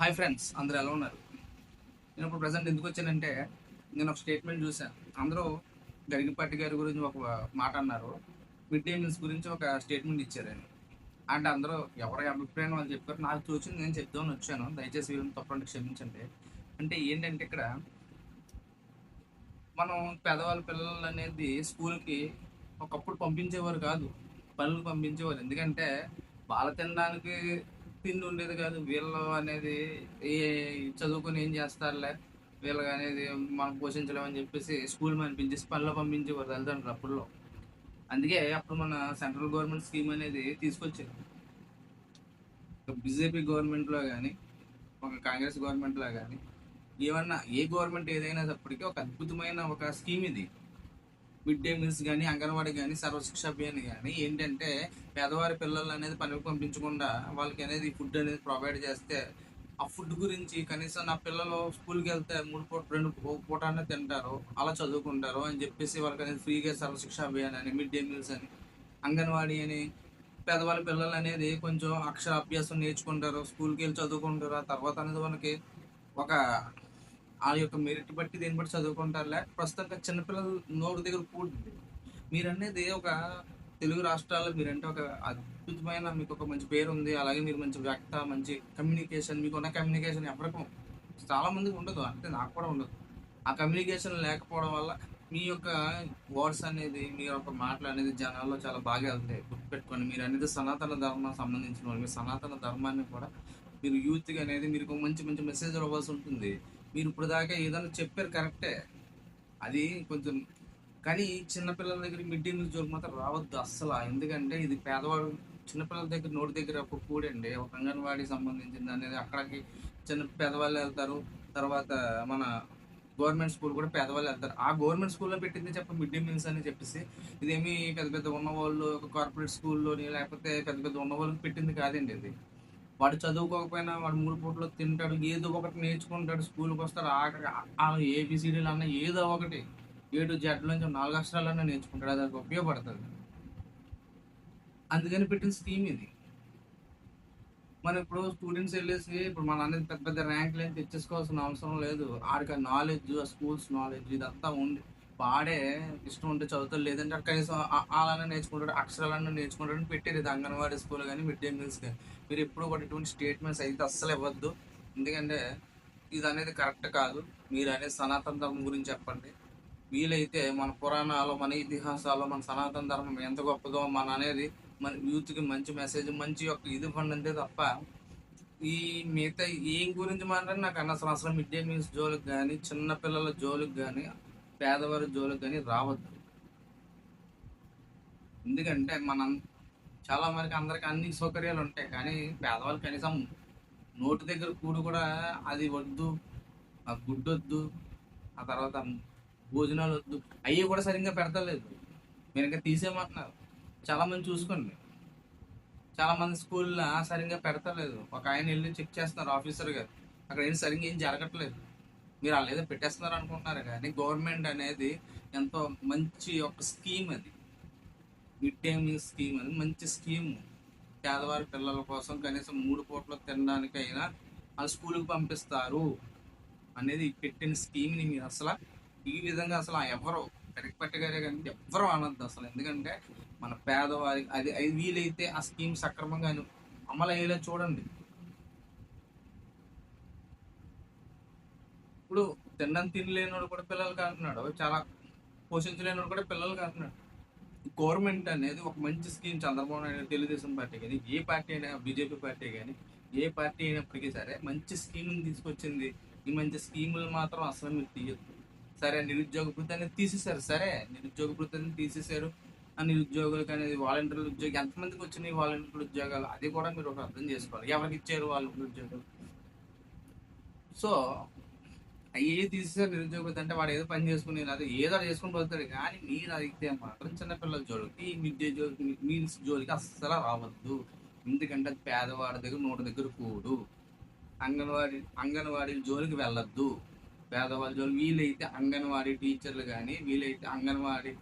Hi friends, అందరూ ఎలా ఉన్నారు? నేను ఇప్పుడు ప్రజెంట్ ఎందుకు వచ్చానంటే, నేను ఒక స్టేట్మెంట్ చూశాను. అందరూ గరికపాటి గారి గురించి ఒక మాట అన్నారు. మిడ్ డే మీల్స్ గురించి ఒక స్టేట్మెంట్ ఇచ్చారండి. అంటే అందరూ ఎవరి అభిప్రాయం వాళ్ళు చెప్పారు. నాకు తోచింది నేను చెప్దామని వచ్చాను. దయచేసి వీళ్ళని తప్పుంటే క్షమించండి. అంటే ఏంటంటే ఇక్కడ మనం పేదవాళ్ళ పిల్లలు అనేది స్కూల్కి ఒకప్పుడు పంపించేవారు కాదు, పనులు పంపించేవారు. ఎందుకంటే వాళ్ళ తినడానికి తిండి ఉండేది కాదు. వీళ్ళు అనేది ఏ చదువుకొని ఏం చేస్తారులే, వీళ్ళకి అనేది మనం పోషించలేమని చెప్పేసి స్కూల్ పంపించేసి పనిలో పంపించేవారు తల్లిదండ్రులు అప్పుడులో. అందుకే అప్పుడు మన సెంట్రల్ గవర్నమెంట్ స్కీమ్ అనేది తీసుకొచ్చారు. బీజేపీ గవర్నమెంట్లో కానీ, ఒక కాంగ్రెస్ గవర్నమెంట్లో కానీ, ఏమన్నా ఏ గవర్నమెంట్ ఏదైనా అప్పటికీ ఒక అద్భుతమైన ఒక స్కీమ్ ఇది. మిడ్ డే మీల్స్ కానీ, అంగన్వాడీ కానీ, సర్వశిక్ష అభియాన్ కానీ ఏంటంటే పేదవారి పిల్లలు అనేది పనికి పంపించకుండా వాళ్ళకి అనేది ఫుడ్ అనేది ప్రొవైడ్ చేస్తే, ఆ ఫుడ్ గురించి కనీసం నా పిల్లలు స్కూల్కి వెళ్తే మూడు పూట రెండు పూట అనే తింటారు, అలా చదువుకుంటారు అని చెప్పేసి వాళ్ళకి అనేది ఫ్రీగా సర్వశిక్ష అభియాన్ అని, మిడ్ డే మీల్స్ అని, అంగన్వాడీ అని, పేదవాళ్ళ పిల్లలు అనేది కొంచెం అక్షరాభ్యాసం నేర్చుకుంటారు, స్కూల్కి వెళ్ళి చదువుకుంటారు. ఆ తర్వాత అనేది మనకి ఒక ఆ యొక్క మెరిట్ బట్టి దేన్ని బట్టి చదువుకుంటారులే. ప్రస్తుతానికి చిన్నపిల్లలు నోరు దగ్గర కూడుంది. మీరనేది ఒక తెలుగు రాష్ట్రాల్లో మీరంటే ఒక అద్భుతమైన మీకు ఒక మంచి పేరు ఉంది. అలాగే మీరు మంచి వ్యక్త, మంచి కమ్యూనికేషన్, మీకున్న కమ్యూనికేషన్ ఎవరికీ చాలా మందికి ఉండదు. అంటే నాకు కూడా ఉండదు. ఆ కమ్యూనికేషన్ లేకపోవడం వల్ల మీ యొక్క వర్డ్స్ అనేది, మీ యొక్క మాటలు అనేది జనాల్లో చాలా బాగా వెళ్తాయి. గుర్తుపెట్టుకోండి, మీరు అనేది సనాతన ధర్మం సంబంధించిన వాళ్ళు. మీ సనాతన ధర్మాన్ని కూడా మీరు యూత్‌కి అనేది మీరు ఒక మంచి మంచి మెసేజ్ ఇవ్వాల్సి ఉంటుంది. మీరు ఇప్పుడు దాకా ఏదైనా చెప్పారు కరెక్టే. అది కొంచెం కానీ చిన్నపిల్లల దగ్గర మిడ్ డే మీల్ జోలికి మాత్రం రావద్దు అస్సల. ఎందుకంటే ఇది పేదవాడు చిన్నపిల్లల దగ్గర నోటి దగ్గర ఒక కూడండి. ఒక అంగన్వాడీకి సంబంధించింది అనేది అక్కడికి చిన్న పేదవాళ్ళు వెళ్తారు. తర్వాత మన గవర్నమెంట్ స్కూల్ కూడా పేదవాళ్ళు వెళ్తారు. ఆ గవర్నమెంట్ స్కూల్లో పెట్టింది చెప్ప మిడ్ డే మీల్స్ అని చెప్పేసి ఇదేమి పెద్ద పెద్ద ఉన్నవాళ్ళు ఒక కార్పొరేట్ స్కూల్లోని లేకపోతే పెద్ద పెద్ద ఉన్నవాళ్ళకి పెట్టింది కాదండి ఇది. వాడు చదువుకోకపోయినా వాడు మూడు పూటలు తింటాడు, ఏదో ఒకటి నేర్చుకుంటాడు, స్కూల్కి వస్తాడు, ఏబిసిడీలు అన్న ఏదో ఒకటి A to Z నుంచి 4 అక్షరాలన్నా నేర్చుకుంటాడు. అది ఉపయోగపడుతుంది. అందుకని పెట్టిన స్కీమ్ ఇది. మనం ఇప్పుడు స్టూడెంట్స్ వెళ్ళేసి ఇప్పుడు మన అనేది పెద్ద పెద్ద ర్యాంకులు ఏం తెచ్చేసుకోవాల్సిన అవసరం లేదు. ఆడికి నాలెడ్జ్, ఆ స్కూల్స్ నాలెడ్జ్ ఇదంతా ఉంది. వాడే ఇష్టం ఉంటే చదువుతాడు, లేదంటే కనీసం అలానే నేర్చుకుంటాడు, అక్షరాలన్నా నేర్చుకుంటాడు అని పెట్టారు. ఇది అంగన్వాడీ స్కూల్ కానీ, మిడ్ డే మీల్స్ కానీ. మీరు ఎప్పుడు కూడా ఇటువంటి స్టేట్మెంట్స్ అయితే అస్సలు ఇవ్వద్దు. ఎందుకంటే ఇది అనేది కరెక్ట్ కాదు. మీరు అనేది సనాతన ధర్మం గురించి చెప్పండి. వీలైతే మన పురాణాలు, మన ఇతిహాసాలు, మన సనాతన ధర్మం ఎంత గొప్పదో మన అనేది మన యూత్కి మంచి మెసేజ్, మంచి యొక్క ఇది ఇవ్వండి అంతే తప్ప ఈ మిగతా ఏం గురించి మాట్లాడి నాకు అనవసరం. అసలు మిడ్ డే మీల్స్ జోలికి కానీ, చిన్నపిల్లల జోలికి కానీ, పేదవారి జోలికి కానీ రావద్దు. ఎందుకంటే మనం చాలా మందికి అందరికి అన్ని సౌకర్యాలు ఉంటాయి, కానీ పేదవాళ్ళు కనీసం నోటి దగ్గర కూడు కూడా అది వద్దు, ఆ గుడ్డు వద్దు, ఆ తర్వాత భోజనాలు వద్దు, అవి కూడా సరిగ్గా పెడతలేదు. మీరు ఇంకా తీసేయమంటున్నారు. చాలా మంది చూసుకోండి, చాలా మంది స్కూల్లో సరిగ్గా పెడతలేదు. ఒక ఆయన వెళ్ళి చెక్ చేస్తున్నారు, ఆఫీసర్ గారు, అక్కడ ఏం సరిగ్గా ఏం జరగట్లేదు. మీరు వాళ్ళు ఏదో పెట్టేస్తున్నారు అనుకుంటున్నారు, కానీ గవర్నమెంట్ అనేది ఎంతో మంచి ఒక స్కీమ్ అది. మిడ్ డే మీల్ స్కీమ్ అది మంచి స్కీమ్. పేదవారి పిల్లల కోసం కనీసం మూడు పూటలు తినడానికైనా వాళ్ళు స్కూల్కి పంపిస్తారు అనేది పెట్టిన స్కీమ్ని మీరు అసలు ఈ విధంగా అసలు ఎవరు కరెక్ట్గానే కానీ ఎవ్వరు అనొద్దు అసలు. ఎందుకంటే మన పేదవారికి అది అది వీలైతే ఆ స్కీమ్ సక్రమంగా అమలు అయ్యేలా చూడండి. ఇప్పుడు తినడం తినలేనోడు కూడా పిల్లలకి అంటున్నాడు, చాలా పోషించలేనోడు కూడా పిల్లలకి అంటున్నాడు. గవర్నమెంట్ అనేది ఒక మంచి స్కీమ్ చంద్రబాబు నాయుడు, తెలుగుదేశం పార్టీ కానీ, ఏ పార్టీ అయినా, బీజేపీ పార్టీ కానీ, ఏ పార్టీ అయినప్పటికీ సరే మంచి స్కీమ్ని తీసుకొచ్చింది. ఈ మంచి స్కీములు మాత్రం అసలు మీరు తీయద్దు. సరే, నిరుద్యోగ భృతి అనేది తీసేశారు. సరే, నిరుద్యోగ భృతి అనేది తీసేశారు. ఆ నిరుద్యోగులకు అనేది వాలంటీర్ల ఉద్యోగం ఎంతమందికి వచ్చినాయి, వాలంటీర్ల ఉద్యోగాలు అది కూడా మీరు ఒక అర్థం చేసుకోవాలి. ఎవరికి ఇచ్చారు వాలంటీర్ ఉద్యోగాలు? సో అయ్యే తీసేసారు. నిరుద్యోగ భృతి అంటే వాడు ఏదో పని చేసుకుని అది ఏదో చేసుకుని పోతాడు, కానీ మీరు అడిగితే మాత్రం చిన్నపిల్లల జోలికి, ఈ మిడ్ డే జోలికి, మీల్స్ జోలికి అస్సలు రావద్దు. ఎందుకంటే అది పేదవాడి దగ్గర నోటి దగ్గర కూడు. అంగన్వాడీ జోలికి వెళ్ళొద్దు. పేదవాళ్ళ జోలికి వీలైతే అంగన్వాడీ టీచర్లు కానీ, వీలైతే అంగన్వాడీ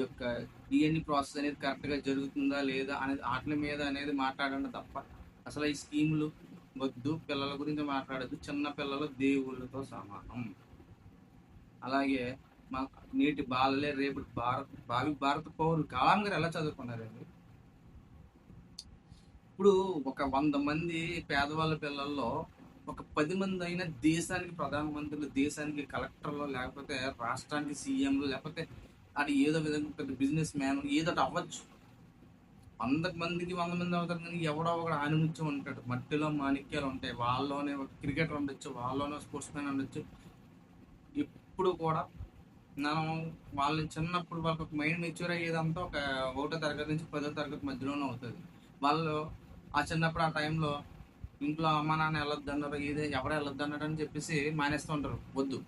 యొక్క డిఎన్ఈ ప్రాసెస్ అనేది కరెక్ట్గా జరుగుతుందా లేదా అనేది వాటి మీద అనేది మాట్లాడండి తప్ప అసలు ఈ స్కీములు వద్దు, పిల్లల గురించి మాట్లాడద్దు, చిన్న పిల్లలు దేవుళ్ళతో సమానం. అలాగే మా నేటి బాలలే రేపు భావి భారత పౌరులు. కలాం గారు ఎలా చదువుకున్నారండి? ఇప్పుడు ఒక 100 మంది పేదవాళ్ళ పిల్లల్లో ఒక 10 మంది అయినా దేశానికి ప్రధానమంత్రులు, దేశానికి కలెక్టర్లు, లేకపోతే రాష్ట్రానికి సీఎంలు, లేకపోతే అది ఏదో విధంగా పెద్ద బిజినెస్ మ్యాన్ ఏదో అవ్వచ్చు. 100 మందికి 100 మంది అవుతారు, కానీ ఎవడో ఒకడు ఆనిముత్యం ఉంటాడు. మట్టిలో మాణిక్యాలు ఉంటాయి. వాళ్ళలోనే ఒక క్రికెటర్ ఉండొచ్చు, వాళ్ళలోనే స్పోర్ట్స్ మ్యాన్ ఉండొచ్చు. ఇప్పుడు కూడా మనం వాళ్ళని చిన్నప్పుడు వాళ్ళకి ఒక మైండ్ మెచ్యూర్ అయ్యేదంతా ఒక 1వ తరగతి నుంచి 10వ తరగతి మధ్యలోనే అవుతుంది. వాళ్ళు ఆ చిన్నప్పుడు ఆ టైంలో ఇంట్లో అమ్మ నాన్న వెళ్ళొద్దు అన్నారు, ఎవరు వెళ్ళొద్దు అన్నారు అని చెప్పేసి మానేస్తూ ఉంటారు. వద్దు,